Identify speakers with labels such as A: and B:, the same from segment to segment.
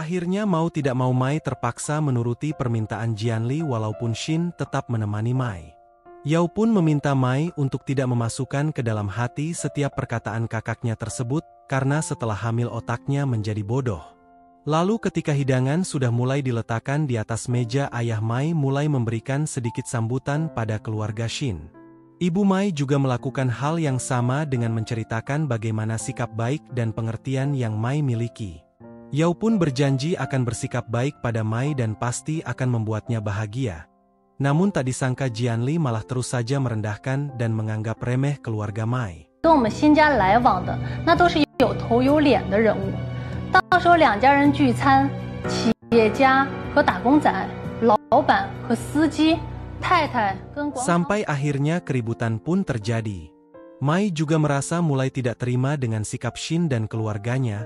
A: Akhirnya mau tidak mau Mai terpaksa menuruti permintaan Jianli walaupun Shin tetap menemani Mai. Yao pun meminta Mai untuk tidak memasukkan ke dalam hati setiap perkataan kakaknya tersebut karena setelah hamil otaknya menjadi bodoh. Lalu ketika hidangan sudah mulai diletakkan di atas meja, ayah Mai mulai memberikan sedikit sambutan pada keluarga Shin. Ibu Mai juga melakukan hal yang sama dengan menceritakan bagaimana sikap baik dan pengertian yang Mai miliki. Yao pun berjanji akan bersikap baik pada Mai dan pasti akan membuatnya bahagia. Namun tak disangka Jianli malah terus saja merendahkan dan menganggap remeh keluarga Mai.
B: 跟我们新家来往的，那都是有头有脸的人物。到时候两家人聚餐，企业家和打工仔，老板和司机，太太跟广场。
A: Sampai akhirnya keributan pun terjadi. Mai juga merasa mulai tidak terima dengan sikap Shin dan keluarganya.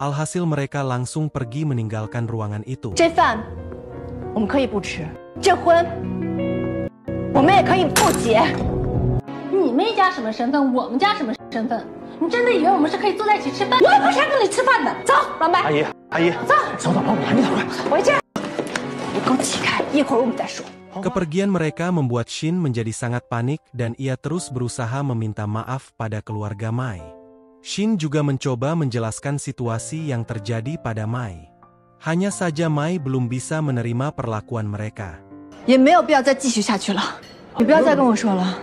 A: Alhasil mereka langsung pergi meninggalkan ruangan itu.
C: 这饭我们可以不吃，这婚我们也可以不结。
B: 你们一家什么身份？我们家什么身份？你真的以为我们是可以坐在一起吃饭？
C: 我也不是来跟你吃饭的。走，老麦。
D: 阿姨，
C: 走，
D: 走，保姆，你走快。
C: 回去。你给我起开，一会儿我们再说。
A: Kepergian mereka membuat Shin menjadi sangat panik dan ia terus berusaha meminta maaf pada keluarga Mai. Shin juga mencoba menjelaskan situasi yang terjadi pada Mai. Hanya saja Mai belum bisa menerima perlakuan mereka.
C: 也没有必要再继续下去了，你不要再跟我说了。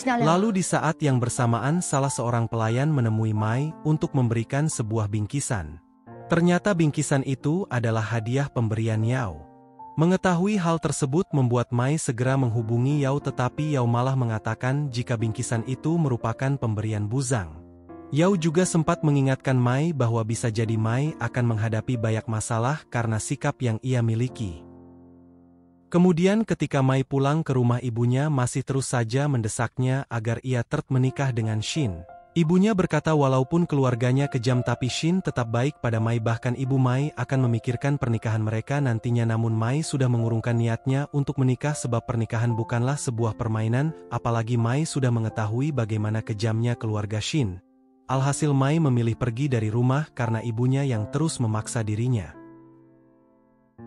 A: Lalu di saat yang bersamaan salah seorang pelayan menemui Mai untuk memberikan sebuah bingkisan. Ternyata bingkisan itu adalah hadiah pemberian Yao. Mengetahui hal tersebut membuat Mai segera menghubungi Yao, tetapi Yao malah mengatakan jika bingkisan itu merupakan pemberian Buzang. Yao juga sempat mengingatkan Mai bahwa bisa jadi Mai akan menghadapi banyak masalah karena sikap yang ia miliki. Kemudian ketika Mai pulang ke rumah, ibunya masih terus saja mendesaknya agar ia menikah dengan Shin. Ibunya berkata walaupun keluarganya kejam tapi Shin tetap baik pada Mai, bahkan ibu Mai akan memikirkan pernikahan mereka nantinya. Namun Mai sudah mengurungkan niatnya untuk menikah sebab pernikahan bukanlah sebuah permainan, apalagi Mai sudah mengetahui bagaimana kejamnya keluarga Shin. Alhasil Mai memilih pergi dari rumah karena ibunya yang terus memaksa dirinya.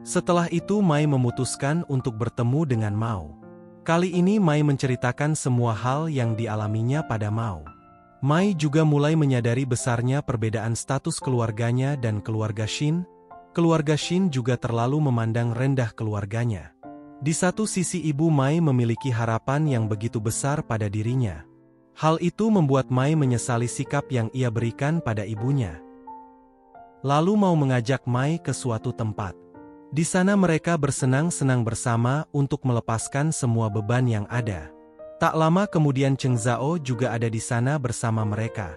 A: Setelah itu Mai memutuskan untuk bertemu dengan Mao. Kali ini Mai menceritakan semua hal yang dialaminya pada Mao. Mai juga mulai menyadari besarnya perbedaan status keluarganya dan keluarga Shin. Keluarga Shin juga terlalu memandang rendah keluarganya. Di satu sisi ibu Mai memiliki harapan yang begitu besar pada dirinya. Hal itu membuat Mai menyesali sikap yang ia berikan pada ibunya. Lalu mau mengajak Mai ke suatu tempat. Di sana mereka bersenang-senang bersama untuk melepaskan semua beban yang ada. Tak lama kemudian Cheng Zhao juga ada di sana bersama mereka.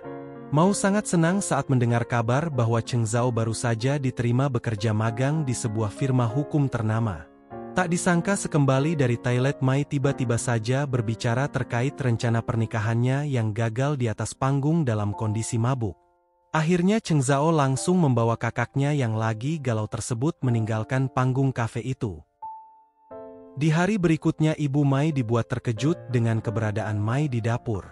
A: Mao sangat senang saat mendengar kabar bahwa Cheng Zhao baru saja diterima bekerja magang di sebuah firma hukum ternama. Tak disangka sekembali dari toilet, Mai tiba-tiba saja berbicara terkait rencana pernikahannya yang gagal di atas panggung dalam kondisi mabuk. Akhirnya Cheng Zhao langsung membawa kakaknya yang lagi galau tersebut meninggalkan panggung kafe itu. Di hari berikutnya ibu Mai dibuat terkejut dengan keberadaan Mai di dapur.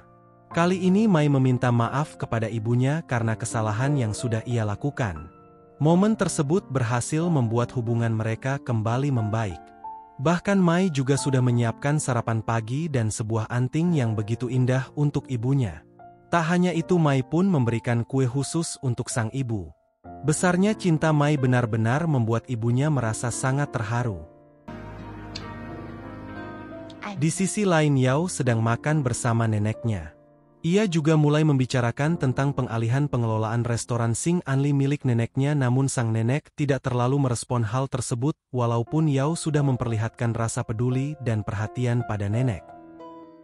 A: Kali ini Mai meminta maaf kepada ibunya karena kesalahan yang sudah ia lakukan. Momen tersebut berhasil membuat hubungan mereka kembali membaik. Bahkan Mai juga sudah menyiapkan sarapan pagi dan sebuah anting yang begitu indah untuk ibunya. Tak hanya itu, Mai pun memberikan kue khusus untuk sang ibu. Besarnya cinta Mai benar-benar membuat ibunya merasa sangat terharu. Di sisi lain Yao sedang makan bersama neneknya. Ia juga mulai membicarakan tentang pengalihan pengelolaan restoran Xing Anli milik neneknya, namun sang nenek tidak terlalu merespon hal tersebut walaupun Yao sudah memperlihatkan rasa peduli dan perhatian pada nenek.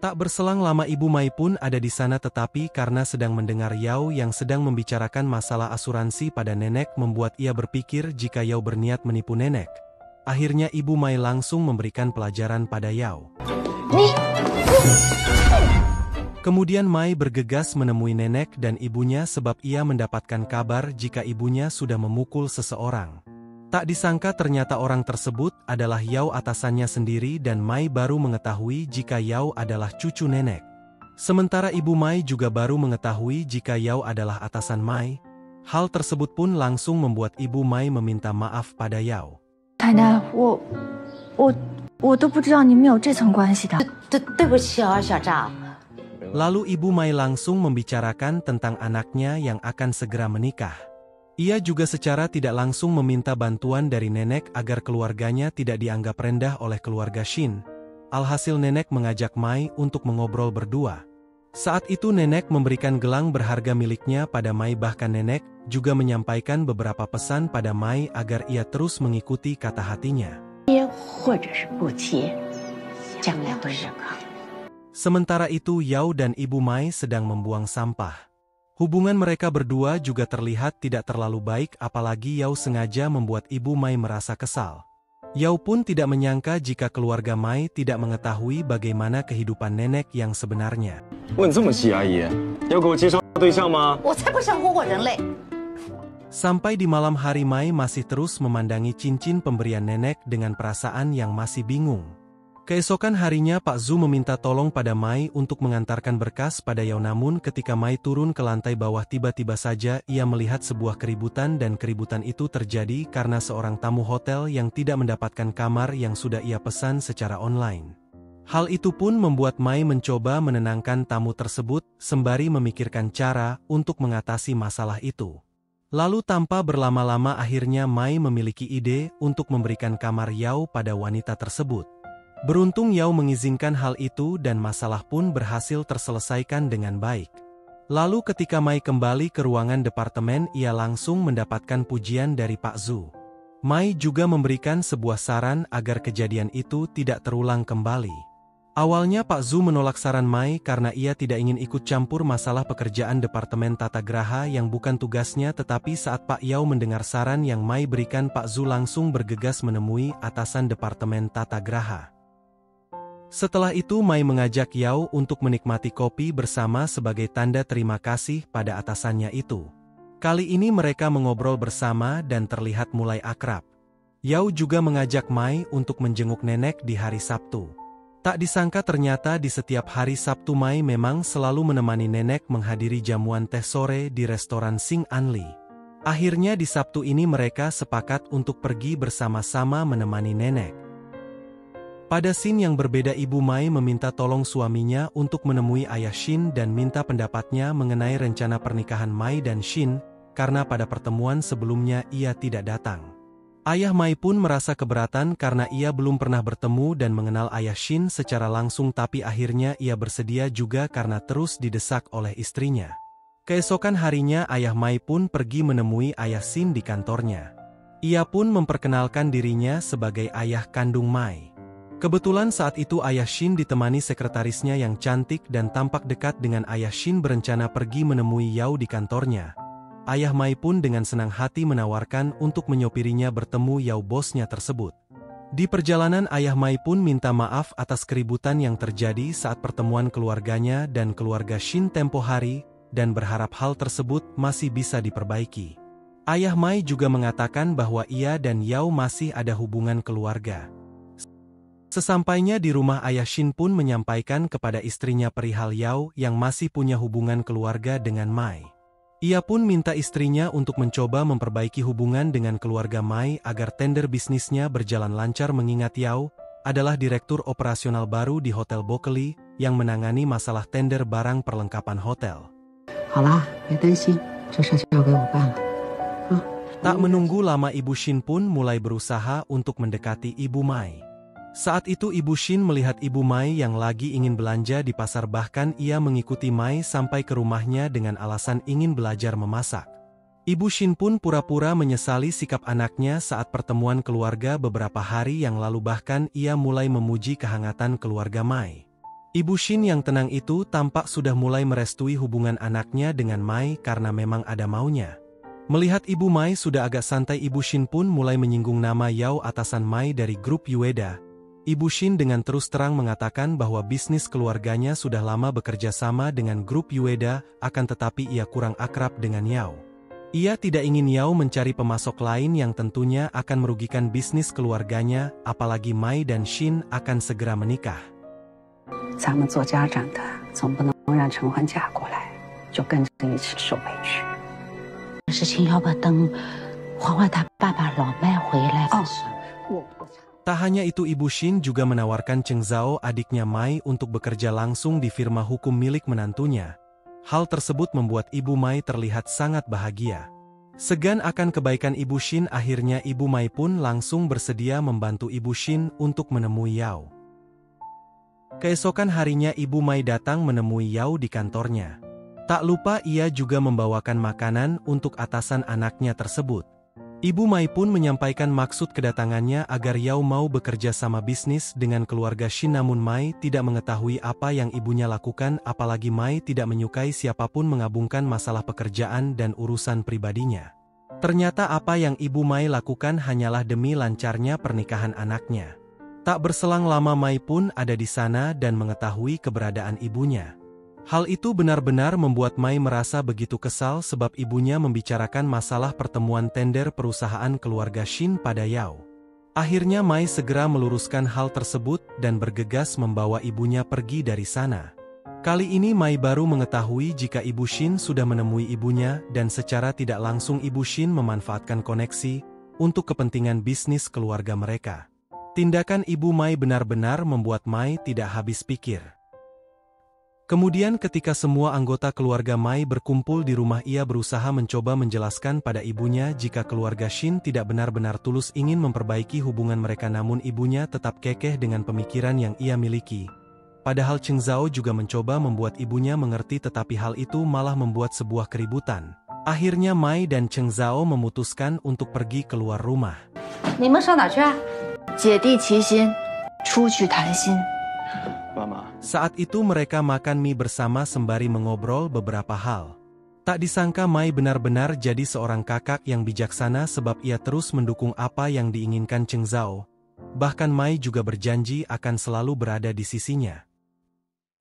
A: Tak berselang lama ibu Mai pun ada di sana, tetapi karena sedang mendengar Yao yang sedang membicarakan masalah asuransi pada nenek membuat ia berpikir jika Yao berniat menipu nenek. Akhirnya ibu Mai langsung memberikan pelajaran pada Yao. Kemudian Mai bergegas menemui nenek dan ibunya sebab ia mendapatkan kabar jika ibunya sudah memukul seseorang. Tak disangka ternyata orang tersebut adalah Yao atasannya sendiri dan Mai baru mengetahui jika Yao adalah cucu nenek. Sementara ibu Mai juga baru mengetahui jika Yao adalah atasan Mai. Hal tersebut pun langsung membuat Ibu Mai meminta maaf pada Yao.
C: 太太，我都不知道你们有这层关系的。
D: 对不起啊，小张。
A: Lalu Ibu Mai langsung membicarakan tentang anaknya yang akan segera menikah. Ia juga secara tidak langsung meminta bantuan dari nenek agar keluarganya tidak dianggap rendah oleh keluarga Shin. Alhasil nenek mengajak Mai untuk mengobrol berdua. Saat itu nenek memberikan gelang berharga miliknya pada Mai, bahkan nenek juga menyampaikan beberapa pesan pada Mai agar ia terus mengikuti kata hatinya. Sementara itu Yao dan Ibu Mai sedang membuang sampah. Hubungan mereka berdua juga terlihat tidak terlalu baik, apalagi Yao sengaja membuat Ibu Mai merasa kesal. Yao pun tidak menyangka jika keluarga Mai tidak mengetahui bagaimana kehidupan nenek yang sebenarnya. Sampai di malam hari Mai masih terus memandangi cincin pemberian nenek dengan perasaan yang masih bingung. Keesokan harinya Pak Zhu meminta tolong pada Mai untuk mengantarkan berkas pada Yao, namun ketika Mai turun ke lantai bawah tiba-tiba saja ia melihat sebuah keributan, dan keributan itu terjadi karena seorang tamu hotel yang tidak mendapatkan kamar yang sudah ia pesan secara online. Hal itu pun membuat Mai mencoba menenangkan tamu tersebut sembari memikirkan cara untuk mengatasi masalah itu. Lalu tanpa berlama-lama akhirnya Mai memiliki ide untuk memberikan kamar Yao pada wanita tersebut. Beruntung Yao mengizinkan hal itu dan masalah pun berhasil terselesaikan dengan baik. Lalu ketika Mai kembali ke ruangan departemen, ia langsung mendapatkan pujian dari Pak Zhu. Mai juga memberikan sebuah saran agar kejadian itu tidak terulang kembali. Awalnya Pak Zhu menolak saran Mai karena ia tidak ingin ikut campur masalah pekerjaan departemen tata graha yang bukan tugasnya, tetapi saat Pak Yao mendengar saran yang Mai berikan, Pak Zhu langsung bergegas menemui atasan departemen tata graha. Setelah itu Mai mengajak Yao untuk menikmati kopi bersama sebagai tanda terima kasih pada atasannya itu. Kali ini mereka mengobrol bersama dan terlihat mulai akrab. Yao juga mengajak Mai untuk menjenguk nenek di hari Sabtu. Tak disangka ternyata di setiap hari Sabtu Mai memang selalu menemani nenek menghadiri jamuan teh sore di restoran Sing Anli. Akhirnya di Sabtu ini mereka sepakat untuk pergi bersama-sama menemani nenek. Pada scene yang berbeda, Ibu Mai meminta tolong suaminya untuk menemui ayah Shin dan minta pendapatnya mengenai rencana pernikahan Mai dan Shin, karena pada pertemuan sebelumnya ia tidak datang. Ayah Mai pun merasa keberatan karena ia belum pernah bertemu dan mengenal ayah Shin secara langsung, tapi akhirnya ia bersedia juga karena terus didesak oleh istrinya. Keesokan harinya ayah Mai pun pergi menemui ayah Shin di kantornya. Ia pun memperkenalkan dirinya sebagai ayah kandung Mai. Kebetulan saat itu ayah Shin ditemani sekretarisnya yang cantik dan tampak dekat dengan ayah Shin berencana pergi menemui Yao di kantornya. Ayah Mai pun dengan senang hati menawarkan untuk menyopirinya bertemu Yao, bosnya tersebut. Di perjalanan ayah Mai pun minta maaf atas keributan yang terjadi saat pertemuan keluarganya dan keluarga Shin tempo hari dan berharap hal tersebut masih bisa diperbaiki. Ayah Mai juga mengatakan bahwa ia dan Yao masih ada hubungan keluarga. Sesampainya di rumah, ayah Shin pun menyampaikan kepada istrinya perihal Yao yang masih punya hubungan keluarga dengan Mai. Ia pun minta istrinya untuk mencoba memperbaiki hubungan dengan keluarga Mai agar tender bisnisnya berjalan lancar, mengingat Yao adalah direktur operasional baru di Hotel Bokeli yang menangani masalah tender barang perlengkapan hotel. Tak menunggu lama, Ibu Shin pun mulai berusaha untuk mendekati Ibu Mai. Saat itu Ibu Shin melihat Ibu Mai yang lagi ingin belanja di pasar, bahkan ia mengikuti Mai sampai ke rumahnya dengan alasan ingin belajar memasak. Ibu Shin pun pura-pura menyesali sikap anaknya saat pertemuan keluarga beberapa hari yang lalu, bahkan ia mulai memuji kehangatan keluarga Mai. Ibu Shin yang tenang itu tampak sudah mulai merestui hubungan anaknya dengan Mai karena memang ada maunya. Melihat Ibu Mai sudah agak santai, Ibu Shin pun mulai menyinggung nama Yao, atasan Mai dari grup Ueda. Ibu Shin dengan terus terang mengatakan bahwa bisnis keluarganya sudah lama bekerja sama dengan grup Ueda, akan tetapi ia kurang akrab dengan Yao. Ia tidak ingin Yao mencari pemasok lain yang tentunya akan merugikan bisnis keluarganya, apalagi Mai dan Shin akan segera menikah.
D: 事情，要不等欢欢他爸爸老麦回来的时候。
A: Tak hanya itu, Ibu Shin juga menawarkan Cheng Zhao, adiknya Mai, untuk bekerja langsung di firma hukum milik menantunya. Hal tersebut membuat Ibu Mai terlihat sangat bahagia. Segan akan kebaikan Ibu Shin, akhirnya Ibu Mai pun langsung bersedia membantu Ibu Shin untuk menemui Yao. Keesokan harinya Ibu Mai datang menemui Yao di kantornya. Tak lupa ia juga membawakan makanan untuk atasan anaknya tersebut. Ibu Mai pun menyampaikan maksud kedatangannya agar Yao mau bekerja sama bisnis dengan keluarga Shin, namun Mai tidak mengetahui apa yang ibunya lakukan, apalagi Mai tidak menyukai siapapun mengabungkan masalah pekerjaan dan urusan pribadinya. Ternyata apa yang Ibu Mai lakukan hanyalah demi lancarnya pernikahan anaknya. Tak berselang lama Mai pun ada di sana dan mengetahui keberadaan ibunya. Hal itu benar-benar membuat Mai merasa begitu kesal sebab ibunya membicarakan masalah pertemuan tender perusahaan keluarga Shin pada Yao. Akhirnya Mai segera meluruskan hal tersebut dan bergegas membawa ibunya pergi dari sana. Kali ini Mai baru mengetahui jika Ibu Shin sudah menemui ibunya dan secara tidak langsung Ibu Shin memanfaatkan koneksi untuk kepentingan bisnis keluarga mereka. Tindakan Ibu Mai benar-benar membuat Mai tidak habis pikir. Kemudian ketika semua anggota keluarga Mai berkumpul di rumah, ia berusaha mencoba menjelaskan pada ibunya jika keluarga Shin tidak benar-benar tulus ingin memperbaiki hubungan mereka, namun ibunya tetap kekeh dengan pemikiran yang ia miliki. Padahal Cheng Zhao juga mencoba membuat ibunya mengerti, tetapi hal itu malah membuat sebuah keributan. Akhirnya Mai dan Cheng Zhao memutuskan untuk pergi keluar rumah.
C: 你们上哪去啊？姐弟齐心，出去谈心。
A: Saat itu mereka makan mie bersama sembari mengobrol beberapa hal. Tak disangka Mai benar-benar jadi seorang kakak yang bijaksana sebab ia terus mendukung apa yang diinginkan Cheng Zhao. Bahkan Mai juga berjanji akan selalu berada di sisinya.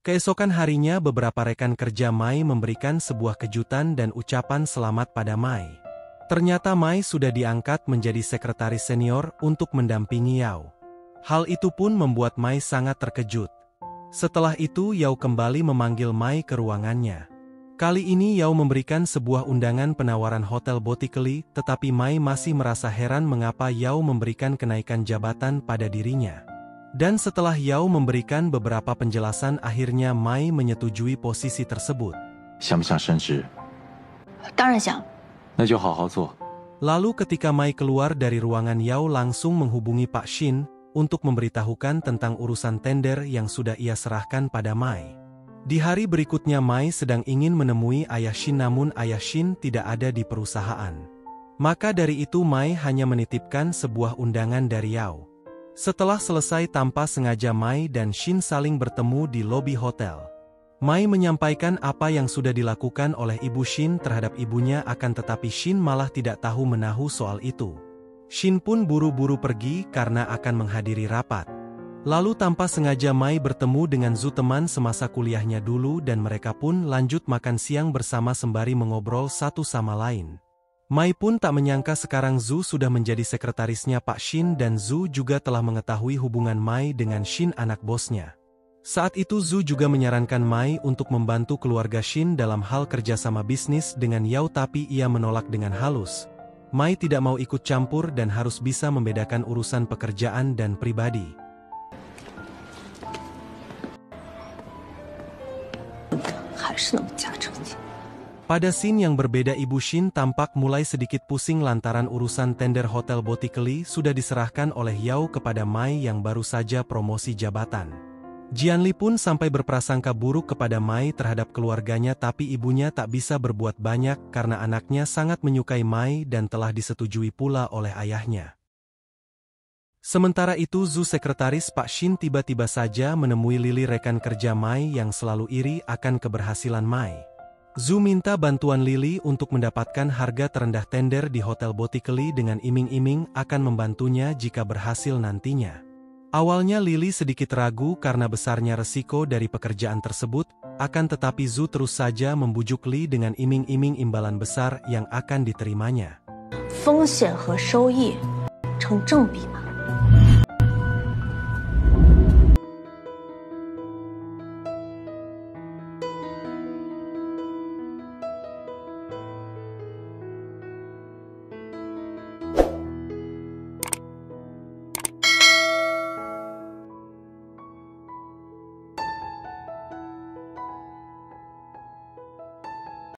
A: Keesokan harinya beberapa rekan kerja Mai memberikan sebuah kejutan dan ucapan selamat pada Mai. Ternyata Mai sudah diangkat menjadi sekretaris senior untuk mendampingi Yao. Hal itu pun membuat Mai sangat terkejut. Setelah itu Yao kembali memanggil Mai ke ruangannya. Kali ini Yao memberikan sebuah undangan penawaran hotel Botically, tetapi Mai masih merasa heran mengapa Yao memberikan kenaikan jabatan pada dirinya. Dan setelah Yao memberikan beberapa penjelasan, akhirnya Mai menyetujui posisi tersebut.
E: 想不想升职？
C: 当然想。
E: 那就好好做。
A: Lalu ketika Mai keluar dari ruangan, Yao langsung menghubungi Pak Shin untuk memberitahukan tentang urusan tender yang sudah ia serahkan pada Mai. Di hari berikutnya Mai sedang ingin menemui ayah Shin, namun ayah Shin tidak ada di perusahaan. Maka dari itu Mai hanya menitipkan sebuah undangan dari Yao. Setelah selesai, tanpa sengaja Mai dan Shin saling bertemu di lobi hotel. Mai menyampaikan apa yang sudah dilakukan oleh Ibu Shin terhadap ibunya, akan tetapi Shin malah tidak tahu menahu soal itu. Shin pun buru-buru pergi karena akan menghadiri rapat. Lalu tanpa sengaja Mai bertemu dengan Zhu, teman semasa kuliahnya dulu, dan mereka pun lanjut makan siang bersama sembari mengobrol satu sama lain. Mai pun tak menyangka sekarang Zhu sudah menjadi sekretarisnya Pak Shin, dan Zhu juga telah mengetahui hubungan Mai dengan Shin, anak bosnya. Saat itu Zhu juga menyarankan Mai untuk membantu keluarga Shin dalam hal kerjasama bisnis dengan Yao, tapi ia menolak dengan halus. Mai tidak mau ikut campur dan harus bisa membedakan urusan pekerjaan dan pribadi. Pada scene yang berbeda, Ibu Shin tampak mulai sedikit pusing lantaran urusan tender hotel Botically sudah diserahkan oleh Yao kepada Mai yang baru saja promosi jabatan. Jianli pun sampai berprasangka buruk kepada Mai terhadap keluarganya, tapi ibunya tak bisa berbuat banyak karena anaknya sangat menyukai Mai dan telah disetujui pula oleh ayahnya. Sementara itu Zhu, sekretaris Pak Shin, tiba-tiba saja menemui Lili, rekan kerja Mai yang selalu iri akan keberhasilan Mai. Zhu minta bantuan Lili untuk mendapatkan harga terendah tender di hotel Botically dengan iming-iming akan membantunya jika berhasil nantinya. Awalnya Lili sedikit ragu karena besarnya resiko dari pekerjaan tersebut, akan tetapi Zhu terus saja membujuk Li dengan iming-iming imbalan besar yang akan diterimanya.
C: 风险和收益成正比吗？